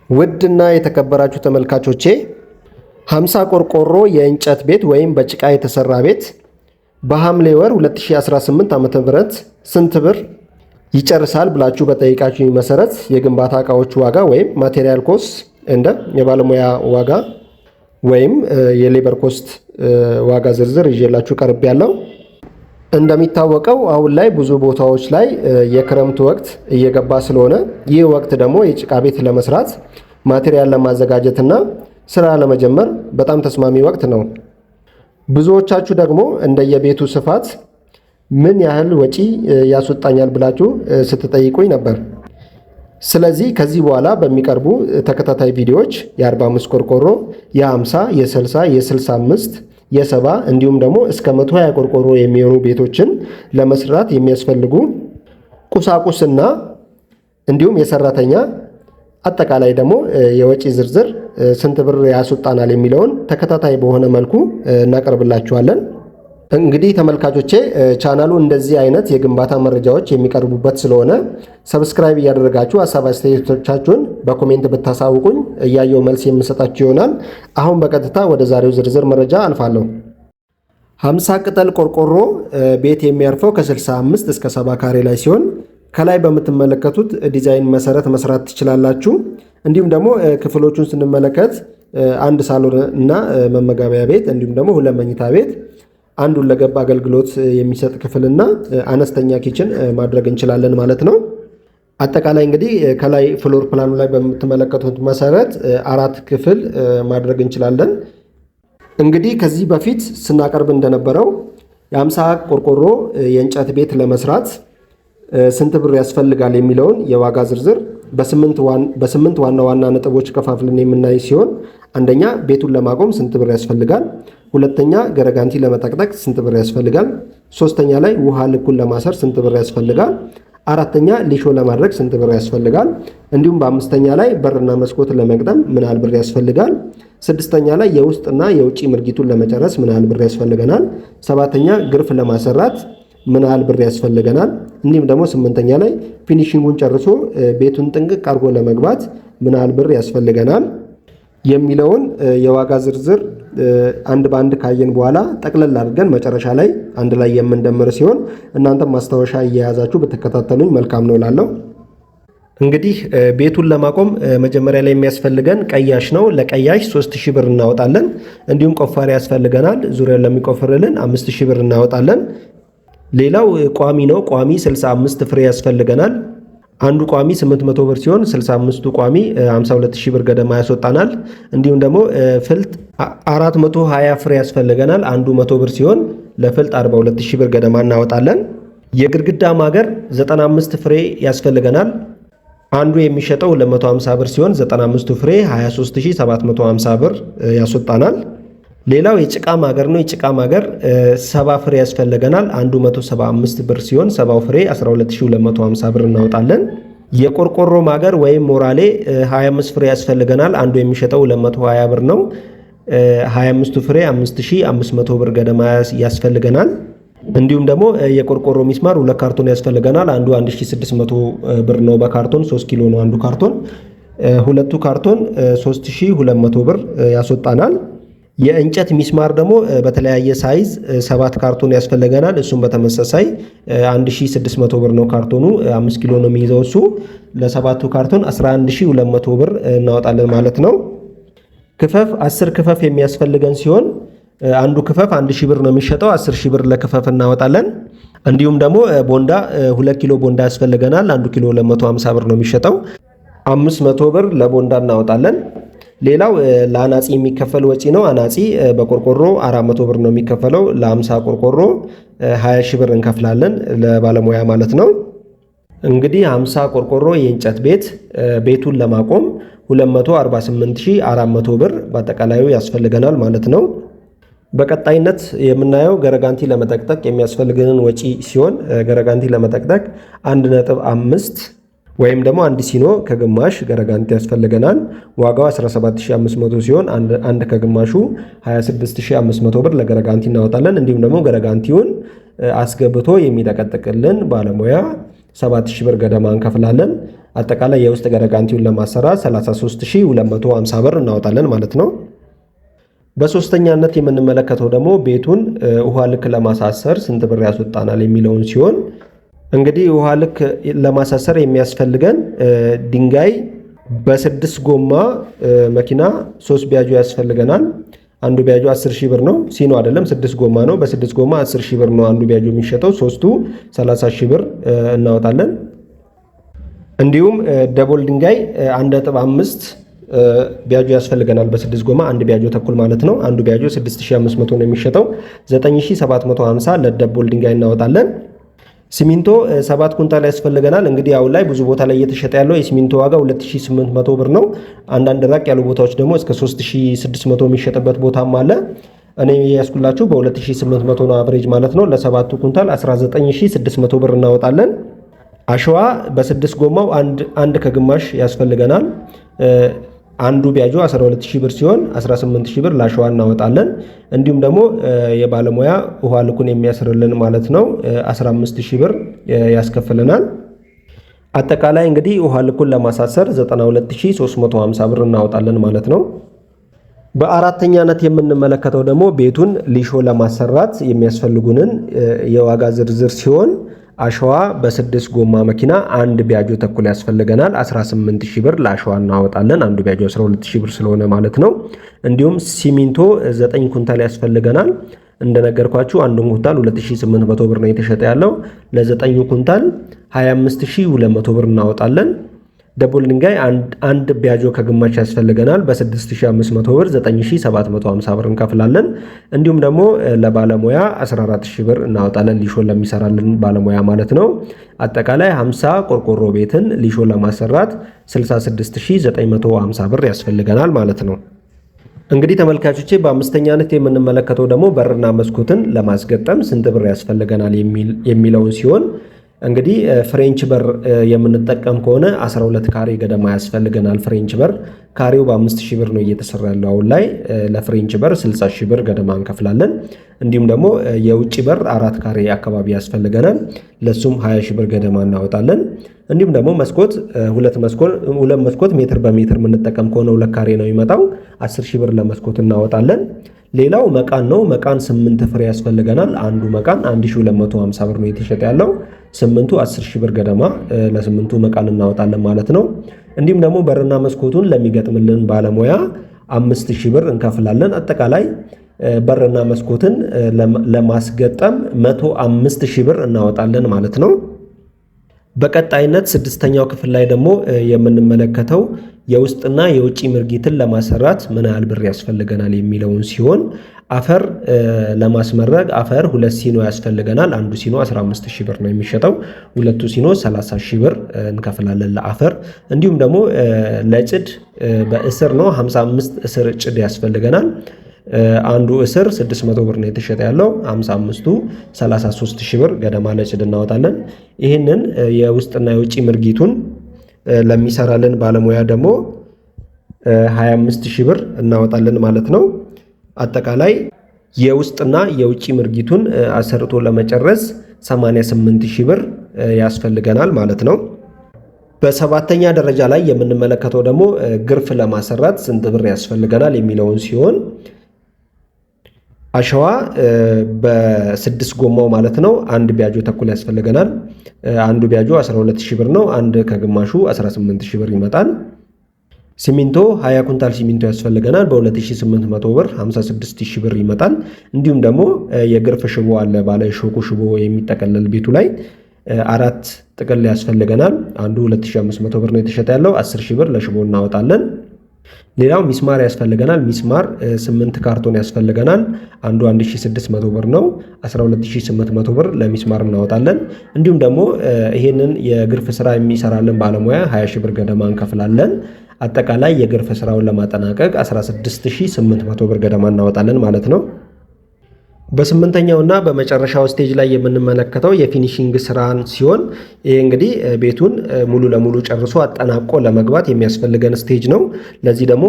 ውድና የተከበራችሁ ተመልካቾቼ 50 ቆርቆሮ የእንጨት ቤት ወይም በጭቃ የተሰራ ቤት በሐምሌ ወር 2018 ዓ.ም ስንት ብር ይጨርሳል ብላችሁ በጠይቃችሁኝ መሰረት የግንባታ ዕቃዎች ዋጋ ወይም ማቴሪያል ኮስት እንደ የባለሙያ ዋጋ ወይም የሌበር ኮስት ዋጋ ዝርዝር ይዤላችሁ ቀርቤያለሁ። እንደሚታወቀው አሁን ላይ ብዙ ቦታዎች ላይ የክረምት ወቅት እየገባ ስለሆነ ይህ ወቅት ደግሞ የጭቃ ቤት ለመስራት ማቴሪያል ለማዘጋጀትና ስራ ለመጀመር በጣም ተስማሚ ወቅት ነው። ብዙዎቻችሁ ደግሞ እንደየቤቱ ስፋት ምን ያህል ወጪ ያስወጣኛል ብላችሁ ስትጠይቁኝ ነበር። ስለዚህ ከዚህ በኋላ በሚቀርቡ ተከታታይ ቪዲዮዎች የ45 ቆርቆሮ፣ የ50፣ የ60፣ የ65 የ70 እንዲሁም ደግሞ እስከ 120 ቆርቆሮ የሚሆኑ ቤቶችን ለመስራት የሚያስፈልጉ ቁሳቁስና እንዲሁም የሰራተኛ አጠቃላይ ደግሞ የወጪ ዝርዝር ስንት ብር ያስወጣናል የሚለውን ተከታታይ በሆነ መልኩ እናቀርብላችኋለን። እንግዲህ ተመልካቾቼ ቻናሉ እንደዚህ አይነት የግንባታ መረጃዎች የሚቀርቡበት ስለሆነ ሰብስክራይብ እያደረጋችሁ ሀሳብ አስተያየቶቻችሁን በኮሜንት ብታሳውቁኝ እያየው መልስ የምሰጣችሁ ይሆናል። አሁን በቀጥታ ወደ ዛሬው ዝርዝር መረጃ አልፋለሁ። 50 ቅጠል ቆርቆሮ ቤት የሚያርፈው ከ65 እስከ 70 ካሬ ላይ ሲሆን ከላይ በምትመለከቱት ዲዛይን መሰረት መስራት ትችላላችሁ። እንዲሁም ደግሞ ክፍሎቹን ስንመለከት አንድ ሳሎን እና መመገቢያ ቤት እንዲሁም ደግሞ ሁለት መኝታ ቤት፣ አንድ ሁለገብ አገልግሎት የሚሰጥ ክፍልና አነስተኛ ኪችን ማድረግ እንችላለን ማለት ነው። አጠቃላይ እንግዲህ ከላይ ፍሎር ፕላኑ ላይ በምትመለከቱት መሰረት 4 ክፍል ማድረግ እንችላለን። እንግዲህ ከዚህ በፊት ስናቀርብ እንደነበረው የ50 ቆርቆሮ የእንጨት ቤት ለመስራት ስንት ብር ያስፈልጋል የሚለውን የዋጋ ዝርዝር በስምንት ዋና ዋና ነጥቦች ከፋፍለን የምናይ ሲሆን አንደኛ ቤቱን ለማቆም ስንት ብር ያስፈልጋል፣ ሁለተኛ ገረጋንቲ ለመጠቅጠቅ ስንት ብር ያስፈልጋል፣ ሶስተኛ ላይ ውሃ ልኩን ለማሰር ስንት ብር ያስፈልጋል፣ አራተኛ ሊሾ ለማድረግ ስንት ብር ያስፈልጋል፣ እንዲሁም በአምስተኛ ላይ በርና መስኮት ለመግጠም ምን ያህል ብር ያስፈልጋል፣ ስድስተኛ ላይ የውስጥና የውጭ ምርጊቱን ለመጨረስ ምን ያህል ብር ያስፈልገናል፣ ሰባተኛ ግርፍ ለማሰራት ምን ያህል ብር ያስፈልገናል፣ እንዲሁም ደግሞ ስምንተኛ ላይ ፊኒሺንጉን ጨርሶ ቤቱን ጥንቅቅ አድርጎ ለመግባት ምን ያህል ብር ያስፈልገናል የሚለውን የዋጋ ዝርዝር አንድ በአንድ ካየን በኋላ ጠቅለል አድርገን መጨረሻ ላይ አንድ ላይ የምንደምር ሲሆን እናንተም ማስታወሻ እየያዛችሁ ብትከታተሉኝ መልካም ነው እላለሁ። እንግዲህ ቤቱን ለማቆም መጀመሪያ ላይ የሚያስፈልገን ቀያሽ ነው። ለቀያሽ 3000 ብር እናወጣለን። እንዲሁም ቆፋሪ ያስፈልገናል። ዙሪያውን ለሚቆፍርልን 5000 ብር እናወጣለን። ሌላው ቋሚ ነው። ቋሚ 65 ፍሬ ያስፈልገናል። አንዱ ቋሚ 800 ብር ሲሆን 65ቱ ቋሚ 52000 ብር ገደማ ያስወጣናል። እንዲሁም ደግሞ ፍልጥ 420 ፍሬ ያስፈልገናል። አንዱ 100 ብር ሲሆን ለፍልጥ 42000 ብር ገደማ እናወጣለን። የግድግዳ ማገር 95 ፍሬ ያስፈልገናል። አንዱ የሚሸጠው 250 ብር ሲሆን 95ቱ ፍሬ 23750 ብር ያስወጣናል። ሌላው የጭቃ ማገር ነው። የጭቃ ማገር 70 ፍሬ ያስፈልገናል። አንዱ 175 ብር ሲሆን 70 ፍሬ 12250 ብር እናወጣለን። የቆርቆሮ ማገር ወይም ሞራሌ 25 ፍሬ ያስፈልገናል። አንዱ የሚሸጠው 220 ብር ነው። 25ቱ ፍሬ 5500 ብር ገደማ ያስፈልገናል። እንዲሁም ደግሞ የቆርቆሮ ሚስማር 2 ካርቶን ያስፈልገናል። አንዱ 1600 ብር ነው በካርቶን 3 ኪሎ ነው አንዱ ካርቶን። ሁለቱ ካርቶን 3200 ብር ያስወጣናል። የእንጨት ሚስማር ደግሞ በተለያየ ሳይዝ 7 ካርቶን ያስፈልገናል። እሱም በተመሳሳይ 1600 ብር ነው ካርቶኑ 5 ኪሎ ነው የሚይዘው እሱ። ለሰባቱ ካርቶን 11200 ብር እናወጣለን ማለት ነው። ክፈፍ 10 ክፈፍ የሚያስፈልገን ሲሆን አንዱ ክፈፍ 1000 ብር ነው የሚሸጠው። 10000 ብር ለክፈፍ እናወጣለን። እንዲሁም ደግሞ ቦንዳ 2 ኪሎ ቦንዳ ያስፈልገናል። 1 ኪሎ 250 ብር ነው የሚሸጠው። 500 ብር ለቦንዳ እናወጣለን። ሌላው ለአናጺ የሚከፈል ወጪ ነው። አናጺ በቆርቆሮ 400 ብር ነው የሚከፈለው። ለ50 ቆርቆሮ 20 ሺህ ብር እንከፍላለን ለባለሙያ ማለት ነው። እንግዲህ 50 ቆርቆሮ የእንጨት ቤት ቤቱን ለማቆም 248400 ብር በአጠቃላዩ ያስፈልገናል ማለት ነው። በቀጣይነት የምናየው ገረጋንቲ ለመጠቅጠቅ የሚያስፈልገንን ወጪ ሲሆን ገረጋንቲ ለመጠቅጠቅ 1.5 ወይም ደግሞ አንድ ሲኖ ከግማሽ ገረጋንቲ ያስፈልገናል። ዋጋው 17500 ሲሆን አንድ ከግማሹ 26500 ብር ለገረጋንቲ እናወጣለን። እንዲሁም ደግሞ ገረጋንቲውን አስገብቶ የሚጠቀጥቅልን ባለሙያ 7000 ብር ገደማ እንከፍላለን። አጠቃላይ የውስጥ ገረጋንቲውን ለማሰራት 33250 ብር እናወጣለን ማለት ነው። በሶስተኛነት የምንመለከተው ደግሞ ቤቱን ውሃ ልክ ለማሳሰር ስንት ብር ያስወጣናል የሚለውን ሲሆን እንግዲህ ውሃ ልክ ለማሳሰር የሚያስፈልገን ድንጋይ በ6 ጎማ መኪና 3 ቢያጆ ያስፈልገናል። አንዱ ቢያጆ 10,000 ብር ነው። ሲኖ አይደለም 6 ጎማ ነው። በ6 ጎማ 10,000 ብር ነው አንዱ ቢያጆ የሚሸጠው። ሶስቱ 30,000 ብር እናወጣለን። እንዲሁም ደቦል ድንጋይ 1.5 ቢያጆ ያስፈልገናል። በ6 ጎማ አንድ ቢያጆ ተኩል ማለት ነው። አንዱ ቢያጆ 6500 ነው የሚሸጠው። 9750 ለደቦል ድንጋይ እናወጣለን። ሲሚንቶ 7 ኩንታል ያስፈልገናል። እንግዲህ አሁን ላይ ብዙ ቦታ ላይ እየተሸጠ ያለው የሲሚንቶ ዋጋ 2800 ብር ነው። አንዳንድ ራቅ ያሉ ቦታዎች ደግሞ እስከ 3600 የሚሸጥበት ቦታም አለ። እኔ ያስኩላችሁ በ2800 ነው አቨሬጅ ማለት ነው። ለሰባቱ ኩንታል 19600 ብር እናወጣለን። አሸዋ በ6 ጎማው አንድ ከግማሽ ያስፈልገናል። አንዱ ቢያጆ 12000 ብር ሲሆን 18000 ብር ለአሸዋ እናወጣለን። እንዲሁም ደግሞ የባለሙያ ውሃ ልኩን የሚያስርልን ማለት ነው 15000 ብር ያስከፍለናል። አጠቃላይ እንግዲህ ውሃ ልኩን ለማሳሰር 92350 ብር እናወጣለን ማለት ነው። በአራተኛነት የምንመለከተው ደግሞ ቤቱን ሊሾ ለማሰራት የሚያስፈልጉንን የዋጋ ዝርዝር ሲሆን አሸዋ በ6 ጎማ መኪና አንድ ቢያጆ ተኩል ያስፈልገናል። 18000 ብር ለአሸዋ እናወጣለን። አንዱ ቢያጆ 12000 ብር ስለሆነ ማለት ነው። እንዲሁም ሲሚንቶ 9 ኩንታል ያስፈልገናል። እንደነገርኳችሁ አንዱ ኩንታል 2800 ብር ነው የተሸጠ ያለው። ለ9 ኩንታል 25200 ብር እናወጣለን። ደቦል ድንጋይ አንድ ቢያጆ ከግማሽ ያስፈልገናል። በ6500 ብር 9750 ብር እንከፍላለን። እንዲሁም ደግሞ ለባለሙያ 14000 ብር እናወጣለን። ሊሾ ለሚሰራልን ባለሙያ ማለት ነው። አጠቃላይ 50 ቆርቆሮ ቤትን ሊሾ ለማሰራት 66950 ብር ያስፈልገናል ማለት ነው። እንግዲህ ተመልካቾቼ በአምስተኛነት የምንመለከተው ደግሞ በርና መስኮትን ለማስገጠም ስንት ብር ያስፈልገናል የሚለውን ሲሆን እንግዲህ ፍሬንች በር የምንጠቀም ከሆነ 12 ካሬ ገደማ ያስፈልገናል። ፍሬንች በር ካሬው በ5000 ብር ነው እየተሰራ ያለው አሁን ላይ። ለፍሬንች በር 60000 ብር ገደማ እንከፍላለን። እንዲሁም ደግሞ የውጭ በር 4 ካሬ አካባቢ ያስፈልገናል። ለሱም 20000 ብር ገደማ እናወጣለን። እንዲሁም ደግሞ መስኮት ሁለት መስኮት ሜትር በሜትር የምንጠቀም ከሆነ 2 ካሬ ነው የሚመጣው። 10000 ብር ለመስኮት እናወጣለን። ሌላው መቃን ነው። መቃን 8 ፍሬ ያስፈልገናል። አንዱ መቃን 1250 ብር ነው የተሸጠ ያለው። 8ቱ 10000 ብር ገደማ ለ8ቱ መቃን እናወጣለን ማለት ነው። እንዲሁም ደግሞ በርና መስኮቱን ለሚገጥምልን ባለሙያ 5000 ብር እንከፍላለን። አጠቃላይ በርና መስኮትን ለማስገጠም 105000 ብር እናወጣለን ማለት ነው። በቀጣይነት ስድስተኛው ክፍል ላይ ደግሞ የምንመለከተው የውስጥና የውጭ ምርጊትን ለማሰራት ምን ያህል ብር ያስፈልገናል የሚለውን ሲሆን አፈር ለማስመረግ አፈር 2 ሲኖ ያስፈልገናል። አንዱ ሲኖ 15000 ብር ነው የሚሸጠው። ሁለቱ ሲኖ 30000 ብር እንከፍላለን ለአፈር። እንዲሁም ደግሞ ለጭድ በእስር ነው 55 እስር ጭድ ያስፈልገናል። አንዱ እስር 600 ብር ነው የተሸጠ ያለው። 55ቱ 33000 ብር ገደማ ለጭድ እናወጣለን። ይህንን የውስጥና የውጭ ምርጊቱን ለሚሰራልን ባለሙያ ደግሞ 25000 ብር እናወጣለን ማለት ነው። አጠቃላይ የውስጥና የውጭ ምርጊቱን አሰርቶ ለመጨረስ 88000 ብር ያስፈልገናል ማለት ነው። በሰባተኛ ደረጃ ላይ የምንመለከተው ደግሞ ግርፍ ለማሰራት ስንት ብር ያስፈልገናል የሚለውን ሲሆን አሸዋ በ6 ጎማው ማለት ነው አንድ ቢያጆ ተኩል ያስፈልገናል። አንዱ ቢያጆ 12000 ብር ነው። አንድ ከግማሹ 18000 ብር ይመጣል። ሲሚንቶ 20 ኩንታል ሲሚንቶ ያስፈልገናል። በ2800 ብር 56000 ብር ይመጣል። እንዲሁም ደግሞ የግርፍ ሽቦ አለ፣ ባለ ሾኩ ሽቦ የሚጠቀለል ቤቱ ላይ 4 ጥቅል ያስፈልገናል። አንዱ 2500 ብር ነው የተሸጠ ያለው። 10000 ብር ለሽቦ እናወጣለን። ሌላው ሚስማር ያስፈልገናል። ሚስማር 8 ካርቶን ያስፈልገናል። አንዱ 1600 ብር ነው። 12800 ብር ለሚስማር እናወጣለን። እንዲሁም ደግሞ ይሄንን የግርፍ ስራ የሚሰራልን ባለሙያ 20000 ብር ገደማ እንከፍላለን። አጠቃላይ የግርፍ ስራውን ለማጠናቀቅ 16800 ብር ገደማ እናወጣለን ማለት ነው። በስምንተኛውና በመጨረሻው ስቴጅ ላይ የምንመለከተው የፊኒሺንግ ስራን ሲሆን ይሄ እንግዲህ ቤቱን ሙሉ ለሙሉ ጨርሶ አጠናቆ ለመግባት የሚያስፈልገን ስቴጅ ነው። ለዚህ ደግሞ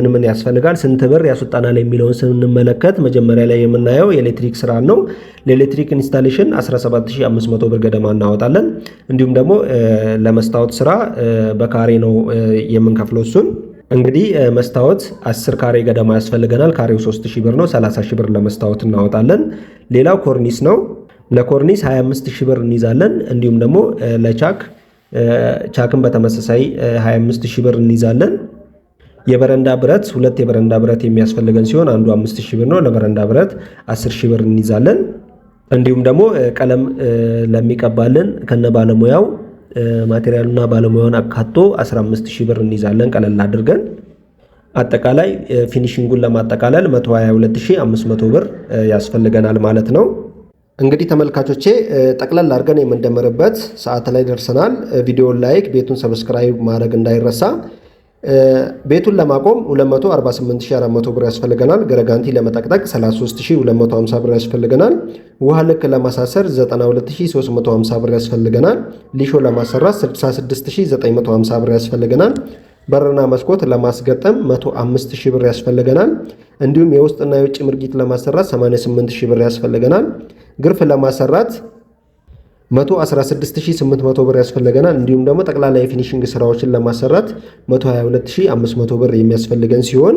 ምን ያስፈልጋል፣ ስንት ብር ያስወጣናል የሚለውን ስንመለከት መጀመሪያ ላይ የምናየው የኤሌክትሪክ ስራን ነው። ለኤሌክትሪክ ኢንስታሌሽን 17500 ብር ገደማ እናወጣለን። እንዲሁም ደግሞ ለመስታወት ስራ በካሬ ነው የምንከፍለው። እሱን እንግዲህ መስታወት 10 ካሬ ገደማ ያስፈልገናል። ካሬው 3000 ብር ነው። 30000 ብር ለመስታወት እናወጣለን። ሌላው ኮርኒስ ነው። ለኮርኒስ 25000 ብር እንይዛለን። እንዲሁም ደግሞ ቻክን በተመሳሳይ 25000 ብር እንይዛለን። የበረንዳ ብረት 2 የበረንዳ ብረት የሚያስፈልገን ሲሆን አንዱ 5000 ብር ነው። ለበረንዳ ብረት 10000 ብር እንይዛለን። እንዲሁም ደግሞ ቀለም ለሚቀባልን ከነ ባለሙያው ማቴሪያሉና ባለሙያውን አካቶ 15000 ብር እንይዛለን ቀለል አድርገን። አጠቃላይ ፊኒሺንጉን ለማጠቃለል 122500 ብር ያስፈልገናል ማለት ነው። እንግዲህ ተመልካቾቼ ጠቅለል አድርገን የምንደምርበት ሰዓት ላይ ደርሰናል። ቪዲዮውን ላይክ፣ ቤቱን ሰብስክራይብ ማድረግ እንዳይረሳ። ቤቱን ለማቆም 248400 ብር ያስፈልገናል። ገረጋንቲ ለመጠቅጠቅ 33250 ብር ያስፈልገናል። ውሃ ልክ ለማሳሰር 92350 ብር ያስፈልገናል። ሊሾ ለማሰራት 66950 ብር ያስፈልገናል። በርና መስኮት ለማስገጠም 105000 ብር ያስፈልገናል። እንዲሁም የውስጥና የውጭ ምርጊት ለማሰራት 88000 ብር ያስፈልገናል። ግርፍ ለማሰራት 116800 ብር ያስፈልገናል። እንዲሁም ደግሞ ጠቅላላ የፊኒሺንግ ስራዎችን ለማሰራት 122500 ብር የሚያስፈልገን ሲሆን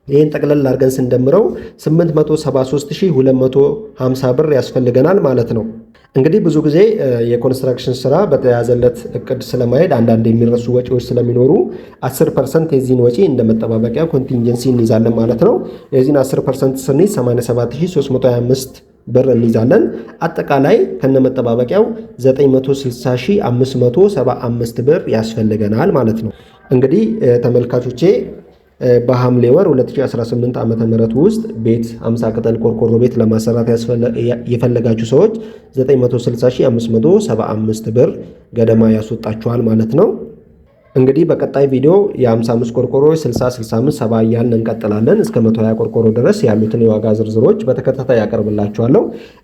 ይህን ጠቅለል አድርገን ስንደምረው 873250 ብር ያስፈልገናል ማለት ነው። እንግዲህ ብዙ ጊዜ የኮንስትራክሽን ስራ በተያዘለት እቅድ ስለማሄድ አንዳንድ የሚረሱ ወጪዎች ስለሚኖሩ 10% የዚህን ወጪ እንደ መጠባበቂያ ኮንቲንጀንሲ እንይዛለን ማለት ነው። የዚህን 10% ስንይዝ 87325 ብር እንይዛለን። አጠቃላይ ከነመጠባበቂያው 960575 ብር ያስፈልገናል ማለት ነው። እንግዲህ ተመልካቾቼ በሐምሌ ወር 2018 ዓመተ ምህረት ውስጥ ቤት 50 ቅጠል ቆርቆሮ ቤት ለማሰራት የፈለጋችሁ ሰዎች 960575 ብር ገደማ ያስወጣችኋል ማለት ነው። እንግዲህ በቀጣይ ቪዲዮ የ55 ቆርቆሮ 60፣ 65፣ 70 እያልን እንቀጥላለን። እስከ 120 ቆርቆሮ ድረስ ያሉትን የዋጋ ዝርዝሮች በተከታታይ ያቀርብላችኋለሁ።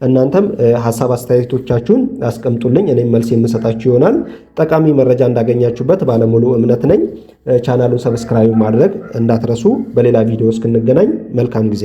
እናንተም ሐሳብ አስተያየቶቻችሁን አስቀምጡልኝ፣ እኔም መልስ የምሰጣችሁ ይሆናል። ጠቃሚ መረጃ እንዳገኛችሁበት ባለሙሉ እምነት ነኝ። ቻናሉን ሰብስክራይብ ማድረግ እንዳትረሱ። በሌላ ቪዲዮ እስክንገናኝ መልካም ጊዜ